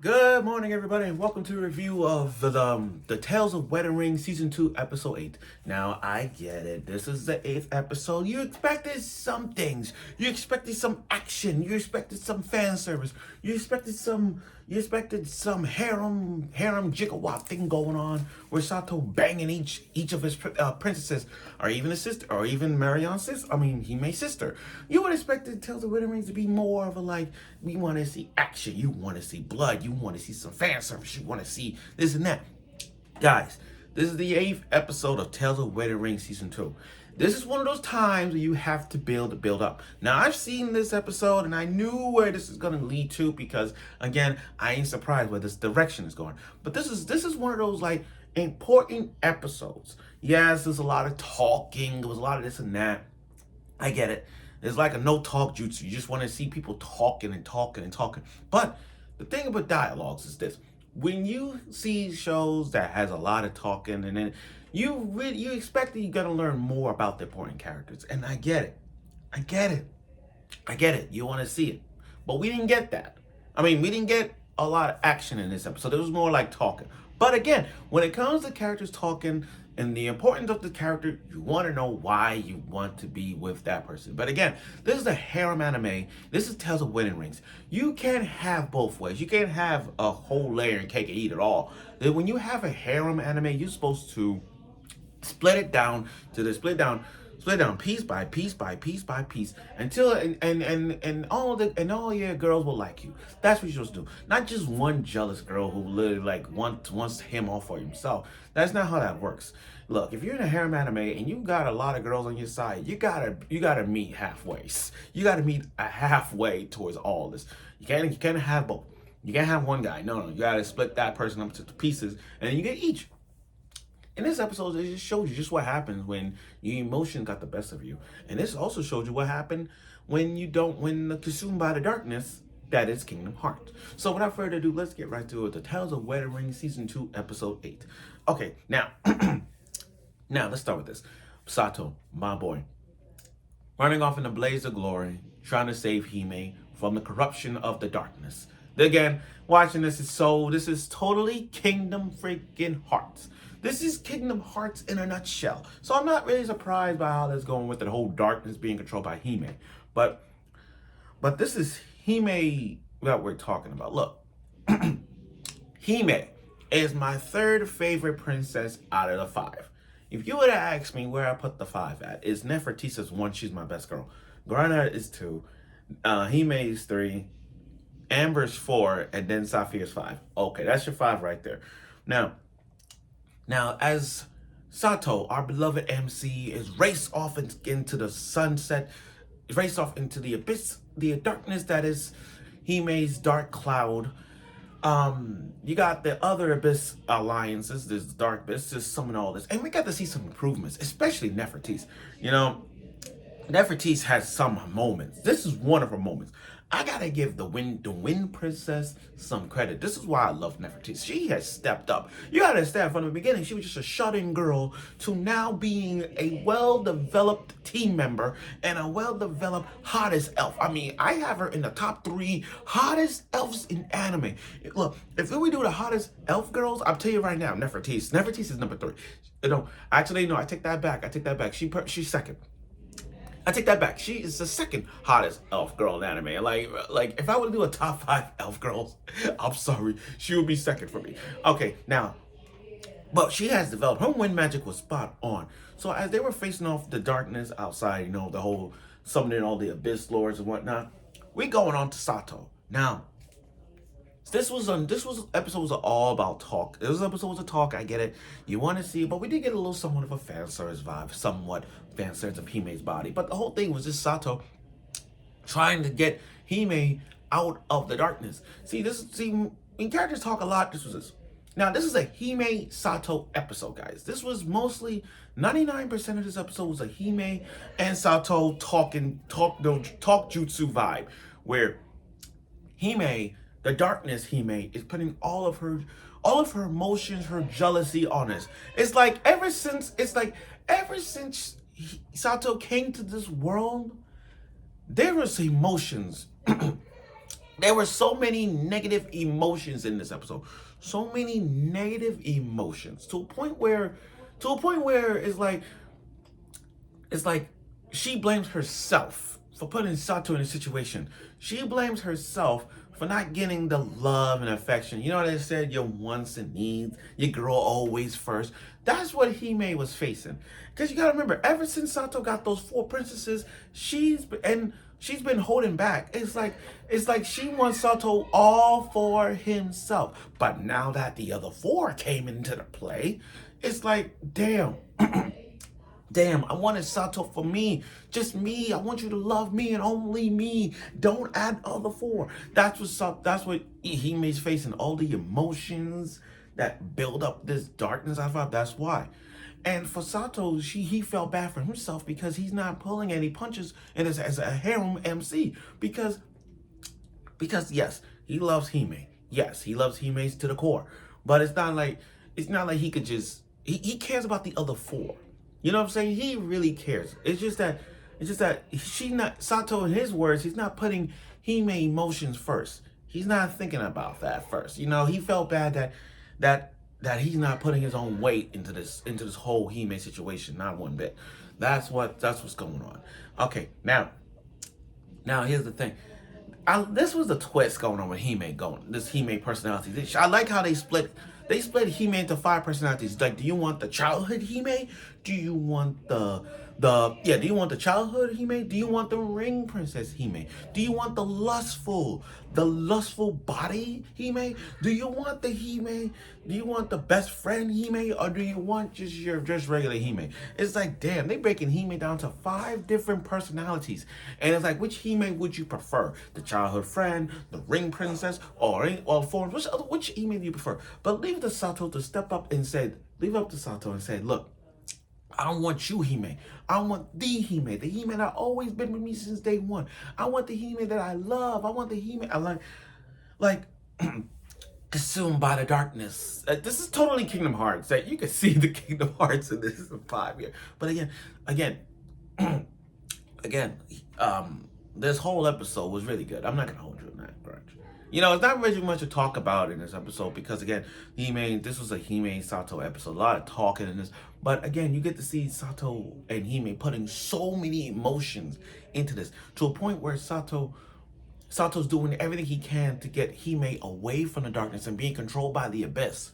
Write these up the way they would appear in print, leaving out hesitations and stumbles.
Good morning, everybody, and welcome to a review of the Tales of Wedding Ring Season 2, Episode 8. Now, I get it. This is the 8th episode. You expected some things. You expected some action. You expected some fan service. You expected some harem gigawatt thing going on where Sato banging each of his princesses, or even his sister, or even Marion's sister. Hime's sister. You would expect the Tales of Wedding Rings to be more of a we want to see action. You want to see blood. You want to see some fan service. You want to see this and that. Guys, this is the 8th episode of Tales of Wedding Ring Season 2. This is one of those times where you have to build up. Now, I've seen this episode and I knew where this is going to lead to because, again, I ain't surprised where this direction is going. But this is one of those, important episodes. Yes, there's a lot of talking. There was a lot of this and that. I get it. It's like a no-talk jutsu. You just want to see people talking and talking and talking. But the thing about dialogues is this. When you see shows that has a lot of talking and then you expect that you're going to learn more about the important characters. And I get it. I get it. You want to see it. But we didn't get that. We didn't get a lot of action in this episode. It was more like talking. But again, when it comes to characters talking and the importance of the character, you want to know why you want to be with that person. But again, this is a harem anime. This is Tales of Wedding Rings. You can't have both ways. You can't have a whole layer and cake and eat it all. When you have a harem anime, you're supposed to split down piece by piece until all your girls will like you. That's what you're supposed to do. Not just one jealous girl who literally wants him all for himself. That's not how that works. Look, if you're in a harem anime and you got a lot of girls on your side, you gotta meet halfway. You gotta meet halfway towards all this. You can't have both. You can't have one guy. No, you gotta split that person up into pieces, and then you get each. In this episode, it just shows you just what happens when your emotion got the best of you. And this also showed you what happened when consumed by the darkness that is Kingdom Hearts. So without further ado, let's get right to it. The Tales of Wedding Ring Season 2, Episode 8. Okay, now, let's start with this. Sato, my boy, running off in a blaze of glory, trying to save Hime from the corruption of the darkness. Again, watching this is totally Kingdom freaking Hearts. This is Kingdom Hearts in a nutshell. So I'm not really surprised by how that's going with the whole darkness being controlled by Hime. But this is Hime that we're talking about. Look, Hime is my third favorite princess out of the 5. If you would have asked me where I put the 5 at, is Nefertiti's 1, she's my best girl. Grana is 2, Hime is 3, Amber's 4, and then Safia's 5. Okay, that's your 5 right there. Now, as Sato, our beloved MC, is raced off into the sunset, raced off into the abyss, the darkness that is Hime's dark cloud. You got the other abyss alliances, this dark abyss, just summon all this, and we got to see some improvements, especially Nefertiti. Nefertiti has some moments. This is one of her moments. I gotta give the Wind Princess some credit. This is why I love Nefertiti. She has stepped up. You gotta understand, from the beginning, she was just a shut-in girl to now being a well-developed team member and a well-developed hottest elf. I have her in the top 3 hottest elves in anime. Look, if we do the hottest elf girls, I'll tell you right now, Nefertiti. Nefertiti is number 3. No, actually, no, I take that back. She's second. I take that back. She is the second hottest elf girl in anime. Like if I were to do a top 5 elf girls, I'm sorry, she would be second for me. Okay, now, but she has developed. Her wind magic was spot on. So as they were facing off the darkness outside, the whole summoning all the abyss lords and whatnot, we going on to Sato. Now, this episode was all about talk. This episode was a talk. I get it. You want to see, but we did get a little somewhat of a fan service vibe, somewhat fan service of Hime's body. But the whole thing was just Sato trying to get Hime out of the darkness. When characters talk a lot, this was this. Now, this is a Hime Sato episode, guys. This was mostly 99% of this episode was a Hime and Sato talk jutsu vibe, where Hime, the darkness Hime, is putting all of her emotions, her jealousy on us. It's like ever since Sato came to this world, there was emotions There were so many negative emotions in this episode. So many negative emotions to a point where it's like she blames herself for putting Sato in a situation. She blames herself for not getting the love and affection. You know what I said? Your wants and needs. Your girl always first. That's what Hime was facing. Because you gotta remember, ever since Sato got those four princesses, she's been holding back. It's like she wants Sato all for himself. But now that the other four came into the play, it's like, damn. Damn, I wanted Sato for me. Just me. I want you to love me and only me. Don't add other four. That's what Hime's facing. All the emotions that build up this darkness. I thought that's why. And for Sato, he felt bad for himself because he's not pulling any punches and as a harem MC. Because yes, he loves Hime. Yes, he loves Hime to the core. But it's not like he could just he cares about the other four. You know what I'm saying? He really cares. It's just that she not Sato in his words, he's not putting Hime emotions first. He's not thinking about that first. You know, he felt bad that he's not putting his own weight into this whole Hime situation, not one bit. That's what's going on. Okay, now here's the thing. This was the twist going on with Hime this Hime personality. I like how they split Hime into 5 personalities. Like, do you want the childhood Hime? Do you want do you want the childhood Hime? Do you want the ring princess Hime? Do you want the lustful body Hime? Do you want the Hime? Do you want the best friend Hime? Or do you want just regular Hime? It's like, damn, they breaking Hime down to 5 different personalities. And it's like, which Hime would you prefer? The childhood friend, the ring princess, or forms? Which Hime do you prefer? But leave up to Sato and say, look, I don't want you, Hime. I want the Hime that always been with me since day one. I want the Hime that I love. I want the Hime I like consumed by the darkness. This is totally Kingdom Hearts. That you can see the Kingdom Hearts in this 5 year. But again, this whole episode was really good. I'm not gonna hold you in that grudge. You know, it's not really much to talk about in this episode because, again, this was a Hime Sato episode. A lot of talking in this. But, again, you get to see Sato and Hime putting so many emotions into this to a point where Sato's doing everything he can to get Hime away from the darkness and being controlled by the abyss.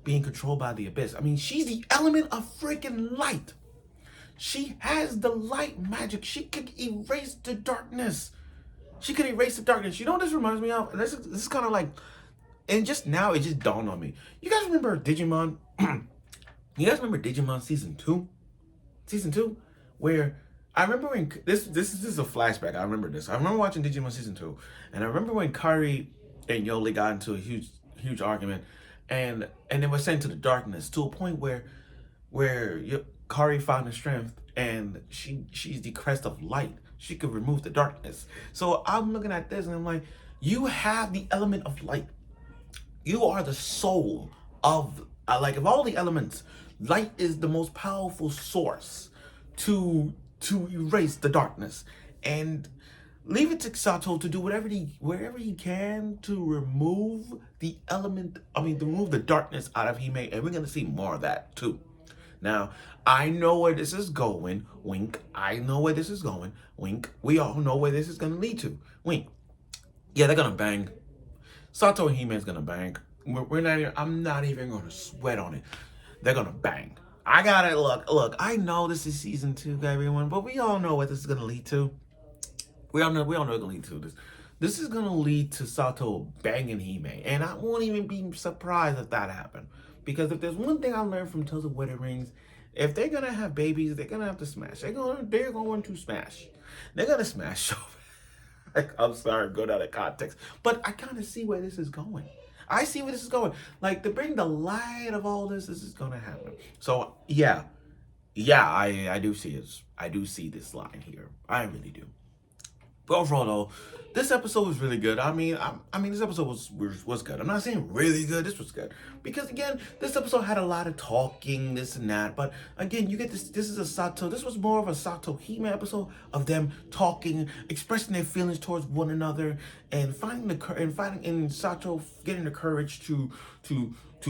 I mean, she's the element of freaking light. She has the light magic. She can erase the darkness. You know what this reminds me of? This is kind of like, and just now it just dawned on me. You guys remember Digimon? You guys remember Digimon season 2? Season 2? Where I remember when this is a flashback. I remember this. I remember watching Digimon season 2, and I remember when Kari and Yoli got into a huge argument, and they were sent to the darkness to a point where Kari found the strength, and she's the crest of light. She could remove the darkness. So I'm looking at this and I'm like, you have the element of light. You are the soul of of all the elements. Light is the most powerful source to erase the darkness. And leave it to Sato to do wherever he can to remove remove the darkness out of Hime, and we're gonna see more of that too. Now, I know where this is going, wink. I know where this is going, wink. We all know where this is going to lead to, wink. Yeah, they're going to bang. Sato and Hime is going to bang. I'm not even going to sweat on it. They're going to bang. I got it. Look, I know this is season 2, everyone, but we all know what this is going to lead to. We all know it's going to lead to. This is going to lead to Sato banging Hime, and I won't even be surprised if that happened. Because if there's one thing I learned from Tales of Wedding Rings, if they're gonna have babies, they're gonna have to smash. They're going to smash. They're gonna smash. I'm sorry, go out of context, but I kind of see where this is going. I see where this is going. Like, to bring the light of all this is gonna happen. So yeah, I do see this. I do see this line here. I really do. But overall, though, this episode was really good. I mean, this episode was good. I'm not saying really good. This was good because again, this episode had a lot of talking, this and that. But again, you get this. This is a Sato. This was more of a Sato Hime episode of them talking, expressing their feelings towards one another, and finding Sato getting the courage to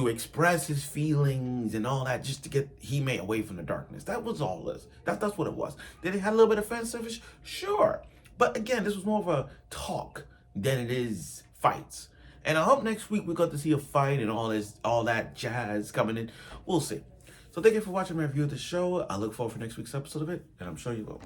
express his feelings and all that, just to get Hime away from the darkness. That was all this. That's what it was. Did it have a little bit of fan service? Sure. But again, this was more of a talk than it is fights. And I hope next week we got to see a fight and all that jazz coming in. We'll see. So thank you for watching my review of the show. I look forward for next week's episode of it, and I'm sure you will.